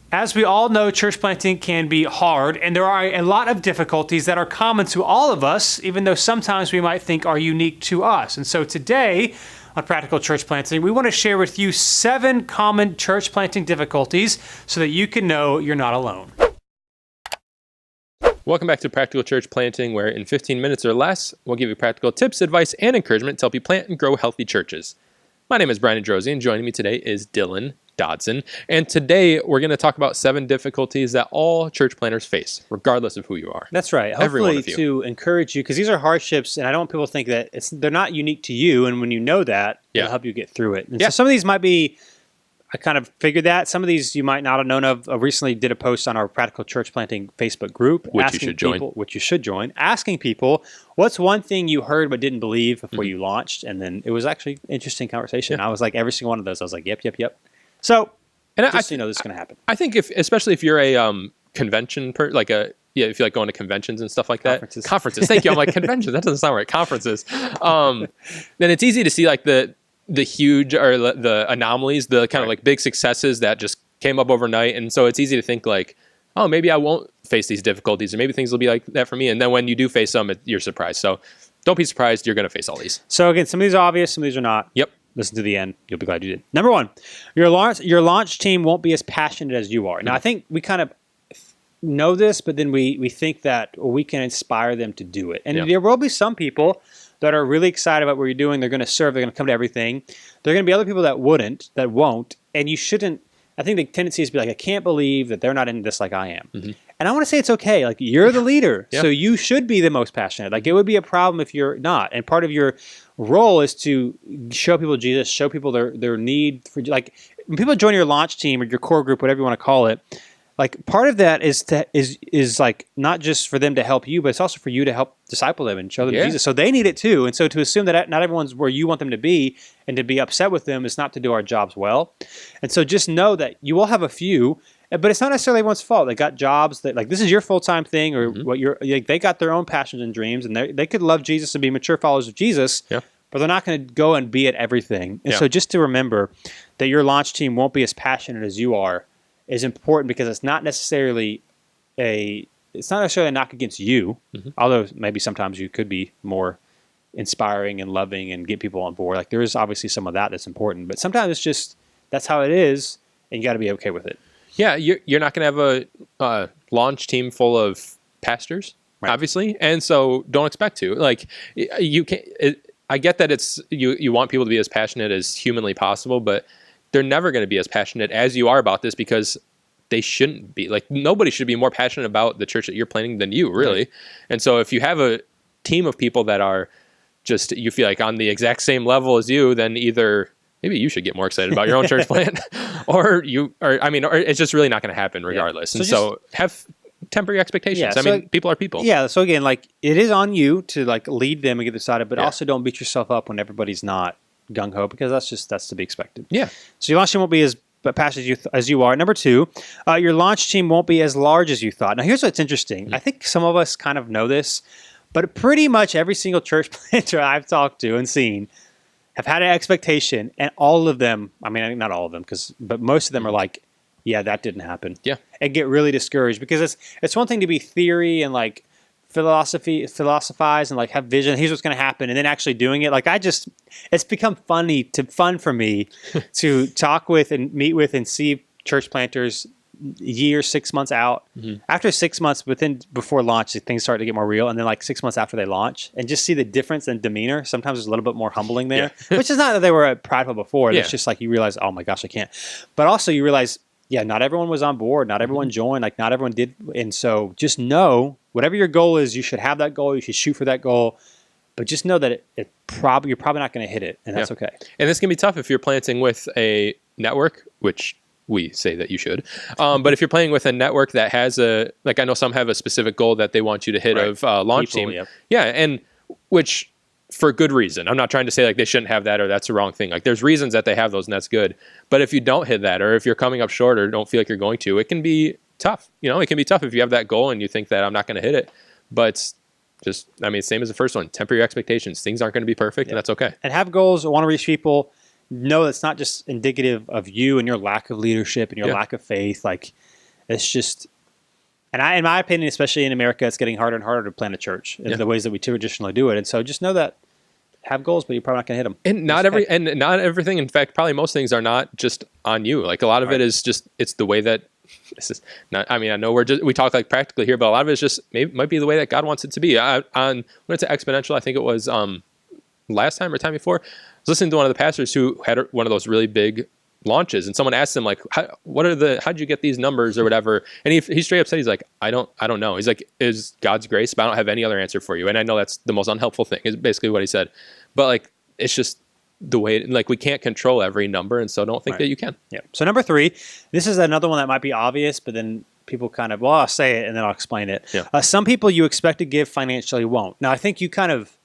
As we all know, church planting can be hard, and there are a lot of difficulties that are common to all of us, even though sometimes we might think are unique to us. And so today, on Practical Church Planting, we want to share with you 7 common church planting difficulties so that you can know you're not alone. Welcome back to Practical Church Planting, where in 15 minutes or less, we'll give you practical tips, advice, and encouragement to help you plant and grow healthy churches. My name is Brian Androsi, and joining me today is Dylan Dodson. And today, we're going to talk about 7 difficulties that all church planters face, regardless of who you are. That's right. Every one Hopefully of you. to encourage you, because these are hardships, and I don't want people to think that they're not unique to you, and when you know that, it'll help you get through it. And so some of these might be, I kind of figured that. Some of these you might not have known of. I recently did a post on our Practical Church Planting Facebook group. Which you should join. Asking people, what's one thing you heard but didn't believe before you launched? And then it was actually an interesting conversation. I was like, every single one of those, I was like, yep. So, just so you know, this is going to happen. I think especially if you're a convention, if you like going to conventions and stuff like that. Conferences. Thank you. I'm like, conventions, that doesn't sound right. Conferences. Then it's easy to see like the huge or the anomalies, the kind of like big successes that just came up overnight. And so it's easy to think like, oh, maybe I won't face these difficulties, or maybe things will be like that for me. And then when you do face some, you're surprised. So don't be surprised. You're going to face all these. So again, some of these are obvious, some of these are not. Yep. Listen to the end. You'll be glad you did. Number 1, your launch team won't be as passionate as you are. Now, I think we kind of know this, but then we think that we can inspire them to do it. And there will be some people that are really excited about what you're doing. They're going to serve. They're going to come to everything. There are going to be other people that won't. And you shouldn't. I think the tendency is to be like, I can't believe that they're not into this like I am. Mm-hmm. And I want to say it's okay. Like, you're the leader, so you should be the most passionate. Like, it would be a problem if you're not. And part of your role is to show people Jesus, show people their need for, like, when people join your launch team or your core group, whatever you want to call it, like, part of that is like not just for them to help you, but it's also for you to help disciple them and show them Jesus. So they need it too. And so to assume that not everyone's where you want them to be and to be upset with them is not to do our jobs well. And so just know that you will have a few, but it's not necessarily everyone's fault. They got jobs that, like, this is your full-time thing, or what they got their own passions and dreams, and they could love Jesus and be mature followers of Jesus. Yeah. But they're not going to go and be at everything. And so just to remember that your launch team won't be as passionate as you are is important, because it's not necessarily a knock against you, although maybe sometimes you could be more inspiring and loving and get people on board. Like, there is obviously some of that's important, but sometimes it's just, that's how it is, and you got to be okay with it. Yeah, you're not going to have a launch team full of pastors, obviously, and so don't expect to. Like, you can. I get that it's you want people to be as passionate as humanly possible, but they're never going to be as passionate as you are about this, because they shouldn't be. Like, nobody should be more passionate about the church that you're planting than you, really. Right. And so if you have a team of people that are just, you feel like on the exact same level as you, then either maybe you should get more excited about your own church plant, or it's just really not going to happen regardless. And so have temporary expectations. People are people. Yeah. So again, like, it is on you to, like, lead them and get excited, but also don't beat yourself up when everybody's not gung-ho, because that's to be expected. Yeah. So your launch team won't be as passionate as you are. Number 2, your launch team won't be as large as you thought. Now, here's what's interesting. I think some of us kind of know this, but pretty much every single church planter I've talked to and seen have had an expectation, and all of them, I mean, not all of them, but most of them are like, yeah, that didn't happen. Yeah. And get really discouraged, because it's one thing to be theory and, like, philosophize and, like, have vision. Here's what's going to happen, and then actually doing it. Like, it's become fun for me to talk with and meet with and see church planters year, 6 months out. After 6 months before launch, things start to get more real, and then, like, 6 months after they launch, and just see the difference in demeanor. Sometimes there's a little bit more humbling there, which is not that they were prideful before. It's just like, you realize, oh my gosh, I can't. But also you realize, not everyone was on board. Not everyone joined. Like, not everyone did. And so just know, whatever your goal is, you should have that goal. You should shoot for that goal. But just know that you're probably not going to hit it, and that's okay. And this can be tough if you're planting with a network, which we say that you should. But if you're playing with a network that has I know some have a specific goal that they want you to hit of launch team. And which, for good reason. I'm not trying to say, like, they shouldn't have that or that's the wrong thing. Like, there's reasons that they have those, and that's good. But if you don't hit that, or if you're coming up short or don't feel like you're going to, it can be tough. It can be tough if you have that goal and you think that I'm not going to hit it. But just, same as the first one, temper your expectations. Things aren't going to be perfect, and that's okay. And have goals, want to reach people. Know that's not just indicative of you and your lack of leadership and your lack of faith. Like, It's just, in my opinion, especially in America, it's getting harder and harder to plant a church in the ways that we traditionally do it. And so just know that have goals, but you're probably not going to hit them. And not everything. In fact, probably most things are not just on you. Like a lot of it is just, it's the way that this is not, I mean, I know we talk like practically here, but a lot of it is just might be the way that God wants it to be. When it's Exponential, I think it was last time or time before, I was listening to one of the pastors who had one of those really big launches, and someone asked him like, how'd you get these numbers or whatever? And he straight up said, he's like, I don't know. He's like, is God's grace, but I don't have any other answer for you. And I know that's the most unhelpful thing, is basically what he said. But like, it's just the way, like, we can't control every number, and so don't think that you can. Yeah. So number 3, this is another one that might be obvious, but then people kind of, well, I'll say it and then I'll explain it. Yeah. Some people you expect to give financially won't. Now, I think you kind of,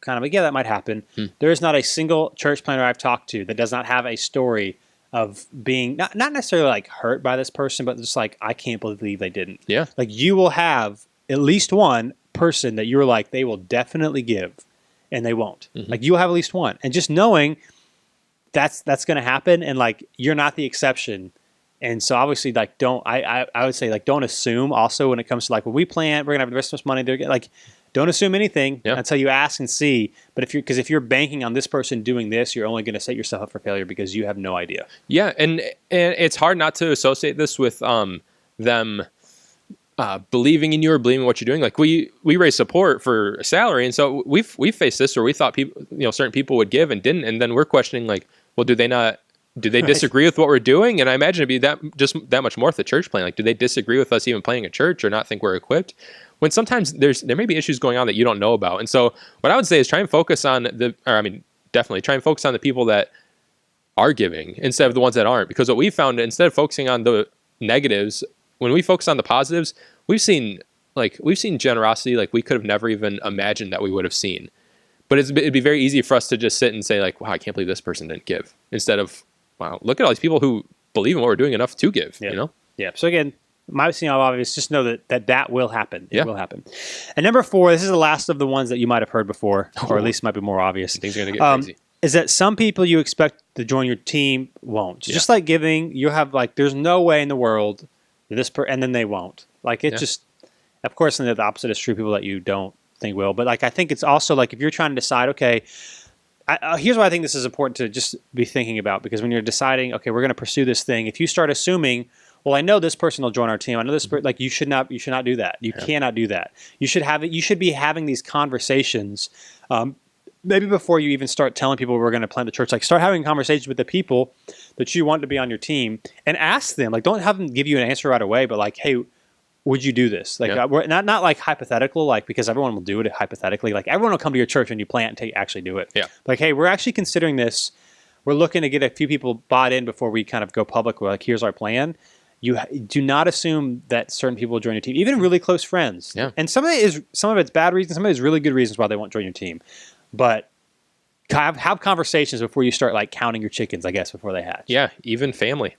yeah, that might happen. There is not a single church planter I've talked to that does not have a story of being not necessarily like hurt by this person, but just like, I can't believe they didn't. Yeah. Like, you will have at least one person that you're like, they will definitely give, and they won't. Like, you'll have at least one, and just knowing that's going to happen, and like, you're not the exception. And so obviously, like, I would say, like, don't assume also when it comes to like, when we plant, we're gonna have the rest of this money. They're like, don't assume anything until you ask and see. But if you're banking on this person doing this, you're only going to set yourself up for failure because you have no idea. Yeah, and it's hard not to associate this with them believing in you or believing in what you're doing. Like, we raise support for a salary, and so we've faced this where we thought people, certain people would give and didn't, and then we're questioning like, well, do they disagree with what we're doing? And I imagine it'd be that much more with the church plan. Like, do they disagree with us even planning a church or not think we're equipped? When sometimes there may be issues going on that you don't know about. And so what I would say is try and focus on definitely try and focus on the people that are giving instead of the ones that aren't. Because what we found, instead of focusing on the negatives, when we focus on the positives, we've seen generosity like we could have never even imagined that we would have seen. But it'd be very easy for us to just sit and say like, wow, I can't believe this person didn't give. Instead of, wow, look at all these people who believe in what we're doing enough to give, Yeah. So again, my obvious, just know that will happen. It will happen. And number 4, this is the last of the ones that you might have heard before, or at least might be more obvious. Things are going to get crazy. Is that some people you expect to join your team won't. Just like giving, you have like, there's no way in the world that and then they won't. Like, it just, of course, and the opposite is true, people that you don't think will. But like, I think it's also like, if you're trying to decide, okay, here's why I think this is important to just be thinking about, because when you're deciding, okay, we're going to pursue this thing, if you start assuming, well, I know this person will join our team, I know this like, you should not do that. You cannot do that. You should be having these conversations, maybe before you even start telling people we're going to plant the church. Like, start having conversations with the people that you want to be on your team and ask them. Like, don't have them give you an answer right away, but like, hey, would you do this? Like, we're not like hypothetical, like, because everyone will do it hypothetically. Like, everyone will come to your church when you plant and actually do it. Yeah. Like, hey, we're actually considering this. We're looking to get a few people bought in before we kind of go public. We're like, here's our plan. You do not assume that certain people will join your team, even really close friends. Yeah. And some of it's bad reasons, some of it is really good reasons why they won't join your team. But have conversations before you start like counting your chickens, I guess, before they hatch. Yeah, even family.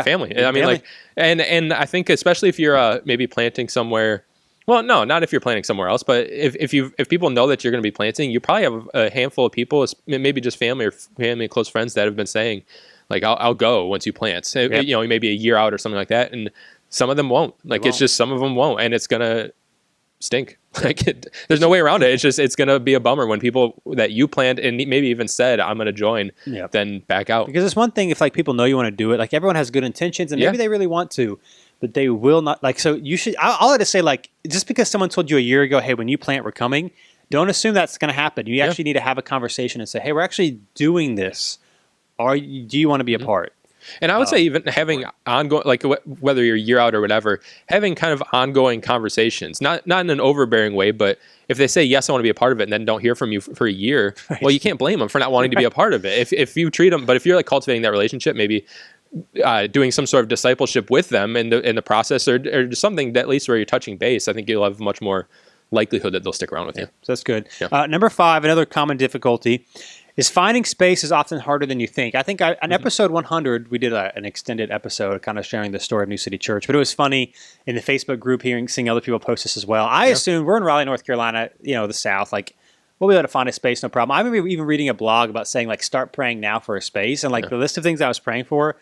Family. I mean, like, and I think especially if you're maybe planting somewhere. Well, no, not if you're planting somewhere else, but if people know that you're going to be planting, you probably have a handful of people, maybe just family and close friends, that have been saying, like, I'll go once you plant. So, maybe a year out or something like that, and some of them won't. Like, it's just some of them won't, and it's gonna stink. Like, there's no way around it. It's gonna be a bummer when people that you planned and maybe even said, I'm gonna join, then back out. Because it's one thing if like people know you want to do it. Like, everyone has good intentions, and maybe they really want to, but they will not. Like, so you should. I'll let it say, like, just because someone told you a year ago, hey, when you plant, we're coming. Don't assume that's going to happen. You actually need to have a conversation and say, hey, we're actually doing this. Do you want to be a part? And I would say even having ongoing, like whether you're a year out or whatever, having kind of ongoing conversations, not in an overbearing way, but if they say, yes, I want to be a part of it, and then don't hear from you for a year, well, you can't blame them for not wanting to be a part of it. If you treat them, but if you're like cultivating that relationship, maybe doing some sort of discipleship with them in the process, or just something that at least where you're touching base, I think you'll have much more likelihood that they'll stick around with you. So that's good. Yeah. Number 5, another common difficulty is finding space is often harder than you think. I think on episode 100, we did an extended episode kind of sharing the story of New City Church, but it was funny in the Facebook group seeing other people post this as well. I assume we're in Raleigh, North Carolina, the South, like we'll be able to find a space, no problem. I remember even reading a blog about saying like, start praying now for a space, and like the list of things I was praying for,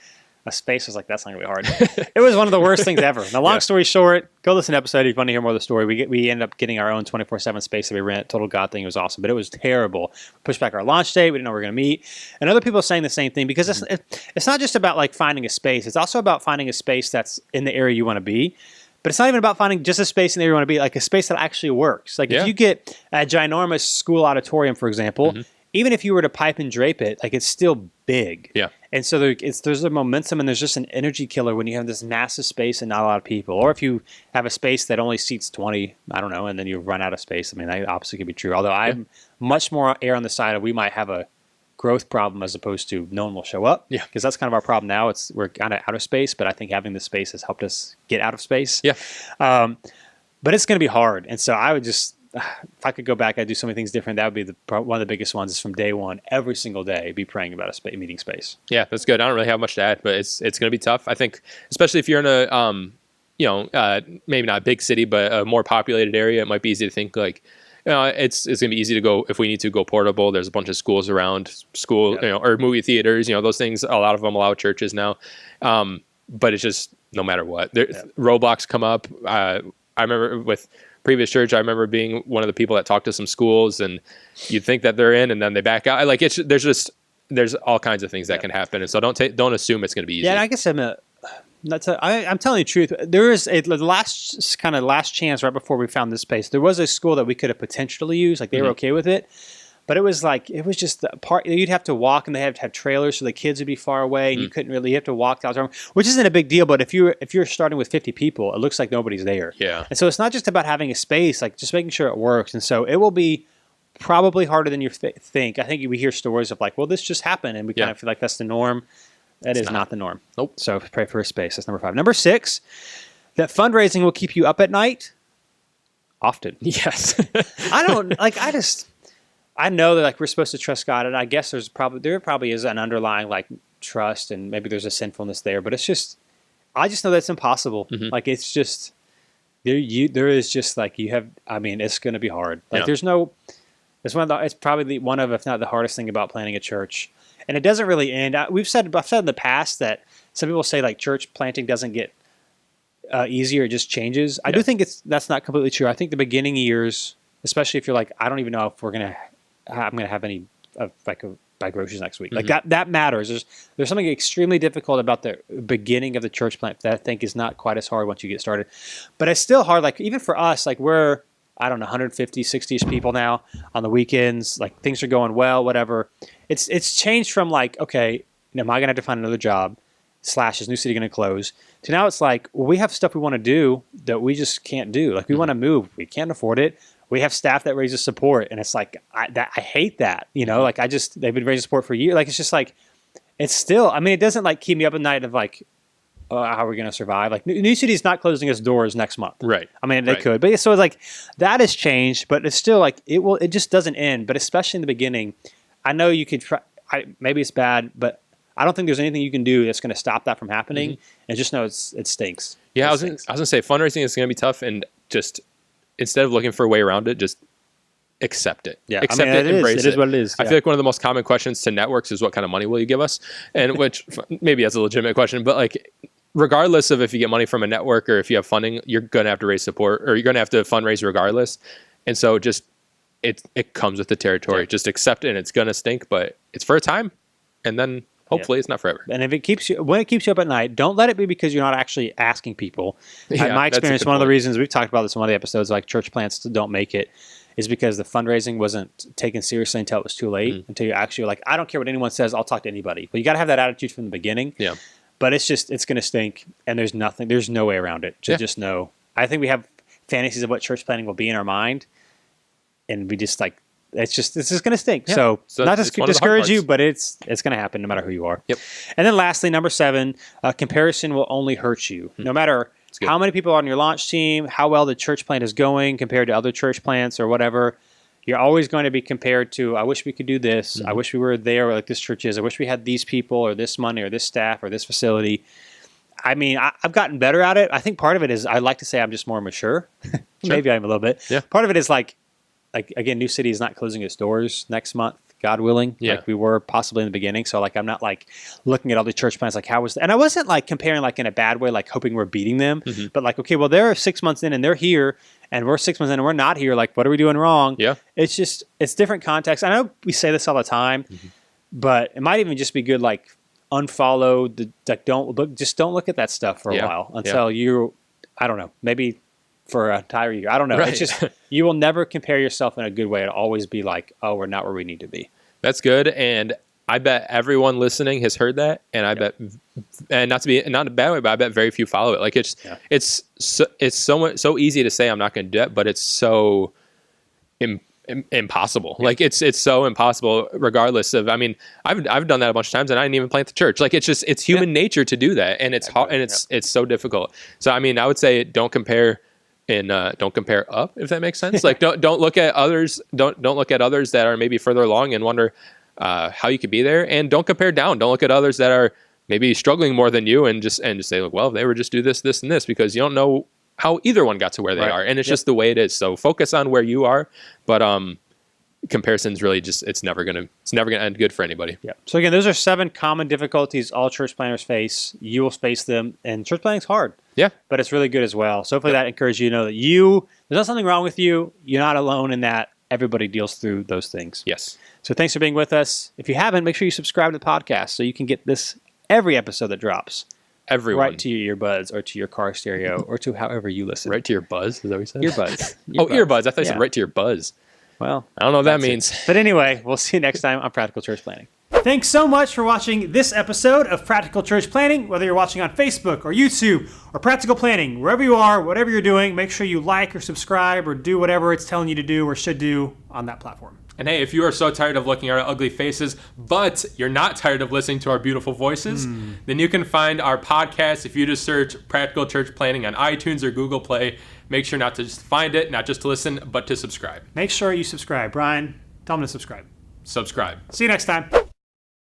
a space. I was like, that's not gonna be hard. It was one of the worst things ever. Now, long story short, go listen to an episode if you want to hear more of the story. We end up getting our own 24/7 space that we rent. Total God thing. It was awesome, but it was terrible. Pushed back our launch date. We didn't know we were gonna meet, and other people are saying the same thing because it's not just about like finding a space. It's also about finding a space that's in the area you want to be. But it's not even about finding just a space in the area you want to be, like a space that actually works. Like if you get a ginormous school auditorium, for example, even if you were to pipe and drape it, like it's still big. Yeah. And so there's a momentum and there's just an energy killer when you have this massive space and not a lot of people. Or if you have a space that only seats 20, I don't know, and then you run out of space. I mean, that opposite could be true. Although I'm much more err on the side of we might have a growth problem as opposed to no one will show up. Yeah. Because that's kind of our problem now. We're kind of out of space, but I think having this space has helped us get out of space. Yeah. But it's going to be hard. And so I would just, if I could go back, I'd do so many things different. That would be one of the biggest ones is from day one, every single day, be praying about a meeting space. Yeah, that's good. I don't really have much to add, but it's going to be tough. I think, especially if you're in a, maybe not a big city, but a more populated area, it might be easy to think like, it's going to be easy to go if we need to go portable. There's a bunch of schools around, or movie theaters. Those things. A lot of them allow churches now, but it's just no matter what. Roadblocks come up. I remember with previous church, I remember being one of the people that talked to some schools, and you'd think that they're in, and then they back out. Like there's all kinds of things that can happen, and so don't assume it's going to be easy. Yeah, and I guess I'm telling you the truth. There is the last chance right before we found this space. There was a school that we could have potentially used. Like they were okay with it, but it was just the part you'd have to walk, and they have to have trailers, so the kids would be far away, and you couldn't really. You have to walk down, which isn't a big deal. But if you're starting with 50 people, it looks like nobody's there. Yeah, and so it's not just about having a space, like just making sure it works. And so it will be probably harder than you think. I think we hear stories of like, well, this just happened, and we kind of feel like that's the norm. That is not the norm. Nope. So pray for a space. That's number 5. Number 6, that fundraising will keep you up at night. Often. Yes. I know that like we're supposed to trust God, and I guess there probably is an underlying like trust, and maybe there's a sinfulness there, but I just know that's impossible. Like it's just there is just like it's going to be hard. Like it's probably one of, if not the hardest thing about planning a church. And it doesn't really end. I've said in the past that some people say like church planting doesn't get easier; it just changes. I do think that's not completely true. I think the beginning years, especially if you're like, I don't even know if I'm gonna have any buy groceries next week. Like that matters. There's something extremely difficult about the beginning of the church plant that I think is not quite as hard once you get started. But it's still hard. Like even for us, like we're 150, 60-ish people now on the weekends. Like things are going well, whatever. It's changed from like, okay, am I going to have to find another job? / is New City going to close? To now it's like, well, we have stuff we want to do that we just can't do. Like we want to move. We can't afford it. We have staff that raises support. And it's like, I hate that, like they've been raising support for years. Like, it's just like, it's still, it doesn't like keep me up at night of like, how are we going to survive? Like New City's not closing its doors next month. Right. They could, but so it's like that has changed, but it's still like it just doesn't end. But especially in the beginning, I know you could try. Maybe it's bad, but I don't think there's anything you can do that's going to stop that from happening. And just know it stinks. Yeah, I was gonna say fundraising is going to be tough, and just instead of looking for a way around it, just accept it. Yeah, accept it, embrace it. It is what it is. I feel like one of the most common questions to networks is, what kind of money will you give us? And which maybe that's a legitimate question, but like, regardless of if you get money from a network or if you have funding, you're going to have to raise support, or you're going to have to fundraise regardless. And so just, it comes with the territory. Just accept it, and it's going to stink, but it's for a time. And then hopefully it's not forever. And when it keeps you up at night, don't let it be because you're not actually asking people. In my experience, one of the reasons we've talked about this in one of the episodes, like church plants don't make it, is because the fundraising wasn't taken seriously until it was too late, until you actually like, I don't care what anyone says, I'll talk to anybody. But you got to have that attitude from the beginning. Yeah. But it's going to stink, and there's no way around it. Just know. I think we have fantasies of what church planning will be in our mind, and we just like, this is going to stink. Yeah. So not to discourage you, but it's going to happen no matter who you are. Yep. And then lastly, number 7, comparison will only hurt you. No matter how many people are on your launch team, how well the church plant is going compared to other church plants or whatever, you're always going to be compared to, I wish we could do this. I wish we were there like this church is. I wish we had these people or this money or this staff or this facility. I've gotten better at it. I think part of it is I like to say I'm just more mature. Maybe I am a little bit. Yeah. Part of it is like again, New City is not closing its doors next month. God willing, Yeah. like we were possibly in the beginning. So like I'm not like looking at all the church plants like how was, and I wasn't like comparing like in a bad way, like hoping we're beating them, but like okay, well they're 6 months in and they're here, and we're 6 months in and we're not here. Like what are we doing wrong? Yeah. It's just it's different context. I know we say this all the time, but it might even just be good like unfollow the like don't look at that stuff for a Yeah. while until you I don't know, maybe for an entire year. I don't know. Right. It's just you will never compare yourself in a good way. It'll always be like, oh, we're not where we need to be. That's good, and I bet everyone listening has heard that, and I bet, and not in a bad way, but I bet very few follow it. Like it's so easy to say I'm not going to do it, but it's so impossible. Yeah. Like it's so impossible, regardless of. I mean, I've done that a bunch of times, and I didn't even plant the church. Like it's human nature to do that, and it's hard, and it's so difficult. So I mean, I would say don't compare. And don't compare up, if that makes sense. Like don't look at others. Don't look at others that are maybe further along and wonder how you could be there. And don't compare down. Don't look at others that are maybe struggling more than you and just say, like, well, if they were just do this, this, and this, because you don't know how either one got to where they are. And it's just the way it is. So focus on where you are. But comparison's really just it's never gonna end good for anybody. Yeah. So again, those are 7 common difficulties all church planners face. You will face them, and church planning's hard. Yeah. But it's really good as well. So hopefully that encourages you to know that there's not something wrong with you. You're not alone in that. Everybody deals through those things. Yes. So thanks for being with us. If you haven't, make sure you subscribe to the podcast so you can get this every episode that drops. Everyone. Right to your earbuds or to your car stereo or to however you listen. Right to your buzz? Is that what you said? Earbuds. Earbuds. I thought you Yeah. said right to your buzz. Well, I don't know what that means. But anyway, we'll see you next time on Practical Church Planning. Thanks so much for watching this episode of Practical Church Planning. Whether you're watching on Facebook or YouTube or Practical Planning, wherever you are, whatever you're doing, make sure you like or subscribe or do whatever it's telling you to do or should do on that platform. And hey, if you are so tired of looking at our ugly faces, but you're not tired of listening to our beautiful voices, then you can find our podcast if you just search Practical Church Planning on iTunes or Google Play. Make sure not to just find it, not just to listen, but to subscribe. Make sure you subscribe. Brian, tell them to subscribe. Subscribe. See you next time.